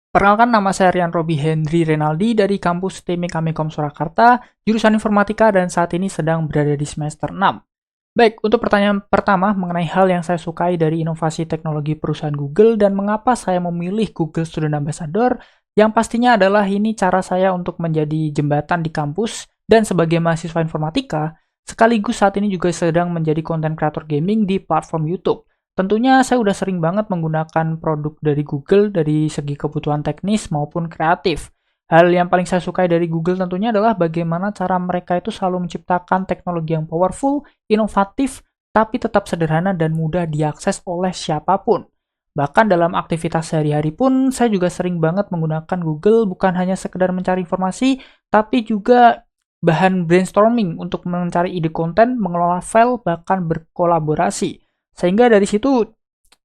Perkenalkan, nama saya Rian Robi Henry Renaldi dari kampus TMI Amikom Surakarta, jurusan Informatika, dan saat ini sedang berada di semester 6. Baik, untuk pertanyaan pertama mengenai hal yang saya sukai dari inovasi teknologi perusahaan Google dan mengapa saya memilih Google Student Ambassador, yang pastinya adalah ini cara saya untuk menjadi jembatan di kampus dan sebagai mahasiswa informatika, sekaligus saat ini juga sedang menjadi content creator gaming di platform YouTube. Tentunya saya udah sering banget menggunakan produk dari Google dari segi kebutuhan teknis maupun kreatif. Hal yang paling saya sukai dari Google tentunya adalah bagaimana cara mereka itu selalu menciptakan teknologi yang powerful, inovatif, tapi tetap sederhana dan mudah diakses oleh siapapun. Bahkan dalam aktivitas sehari-hari pun, saya juga sering banget menggunakan Google bukan hanya sekedar mencari informasi, tapi juga bahan brainstorming untuk mencari ide konten, mengelola file, bahkan berkolaborasi. Sehingga dari situ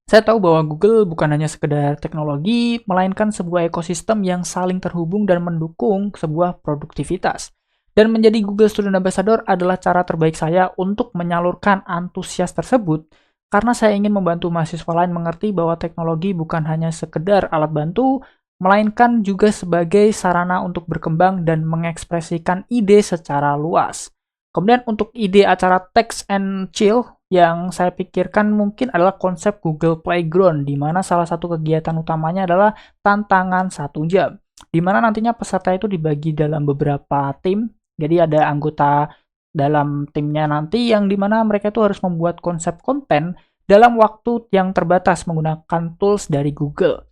saya tahu bahwa Google bukan hanya sekedar teknologi, melainkan sebuah ekosistem yang saling terhubung dan mendukung sebuah produktivitas. Dan menjadi Google Student Ambassador adalah cara terbaik saya untuk menyalurkan antusias tersebut, karena saya ingin membantu mahasiswa lain mengerti bahwa teknologi bukan hanya sekedar alat bantu, melainkan juga sebagai sarana untuk berkembang dan mengekspresikan ide secara luas. Kemudian untuk ide acara Text and Chill, yang saya pikirkan mungkin adalah konsep Google Playground, di mana salah satu kegiatan utamanya adalah tantangan 1 jam, di mana nantinya peserta itu dibagi dalam beberapa tim. Jadi ada anggota dalam timnya nanti yang dimana mereka itu harus membuat konsep konten dalam waktu yang terbatas menggunakan tools dari Google.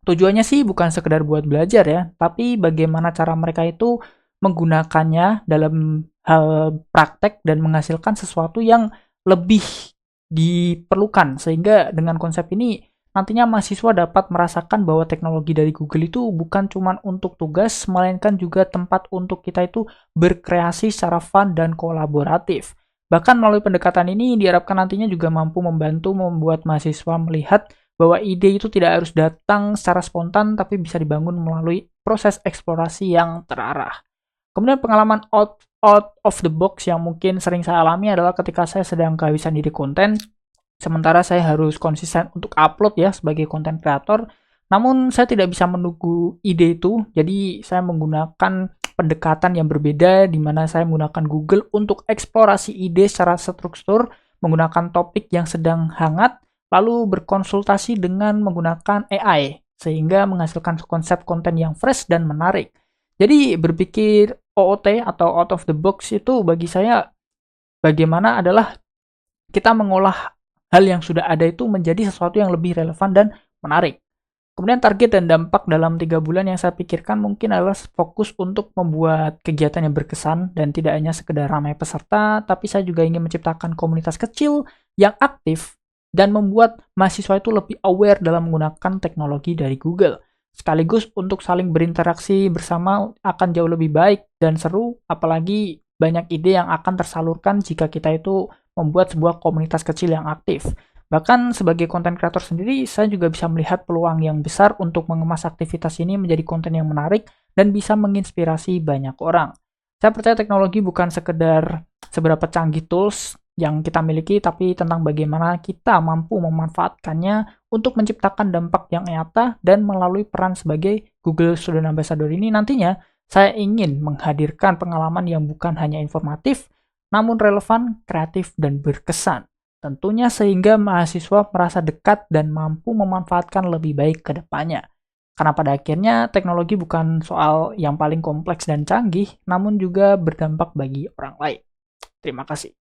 Tujuannya sih bukan sekedar buat belajar ya, tapi bagaimana cara mereka itu menggunakannya dalam hal praktek dan menghasilkan sesuatu yang lebih diperlukan. Sehingga dengan konsep ini nantinya mahasiswa dapat merasakan bahwa teknologi dari Google itu bukan cuma untuk tugas, melainkan juga tempat untuk kita itu berkreasi secara fun dan kolaboratif. Bahkan melalui pendekatan ini diharapkan nantinya juga mampu membantu membuat mahasiswa melihat bahwa ide itu tidak harus datang secara spontan, tapi bisa dibangun melalui proses eksplorasi yang terarah. Kemudian pengalaman out of the box yang mungkin sering saya alami adalah ketika saya sedang kehabisan ide konten, sementara saya harus konsisten untuk upload ya sebagai konten kreator, namun saya tidak bisa menunggu ide itu, jadi saya menggunakan pendekatan yang berbeda di mana saya menggunakan Google untuk eksplorasi ide secara struktur, menggunakan topik yang sedang hangat, lalu berkonsultasi dengan menggunakan AI, sehingga menghasilkan konsep konten yang fresh dan menarik. Jadi berpikir OOT atau out of the box itu bagi saya bagaimana adalah kita mengolah hal yang sudah ada itu menjadi sesuatu yang lebih relevan dan menarik. Kemudian target dan dampak dalam 3 bulan yang saya pikirkan mungkin adalah fokus untuk membuat kegiatan yang berkesan dan tidak hanya sekedar ramai peserta, tapi saya juga ingin menciptakan komunitas kecil yang aktif dan membuat mahasiswa itu lebih aware dalam menggunakan teknologi dari Google. Sekaligus untuk saling berinteraksi bersama akan jauh lebih baik dan seru, apalagi banyak ide yang akan tersalurkan jika kita itu membuat sebuah komunitas kecil yang aktif. Bahkan sebagai konten kreator sendiri, saya juga bisa melihat peluang yang besar untuk mengemas aktivitas ini menjadi konten yang menarik dan bisa menginspirasi banyak orang. Saya percaya teknologi bukan sekedar seberapa canggih tools yang kita miliki, tapi tentang bagaimana kita mampu memanfaatkannya untuk menciptakan dampak yang nyata dan melalui peran sebagai Google Student Ambassador ini nantinya, saya ingin menghadirkan pengalaman yang bukan hanya informatif, namun relevan, kreatif, dan berkesan. Tentunya sehingga mahasiswa merasa dekat dan mampu memanfaatkan lebih baik ke depannya. Karena pada akhirnya teknologi bukan soal yang paling kompleks dan canggih, namun juga berdampak bagi orang lain. Terima kasih.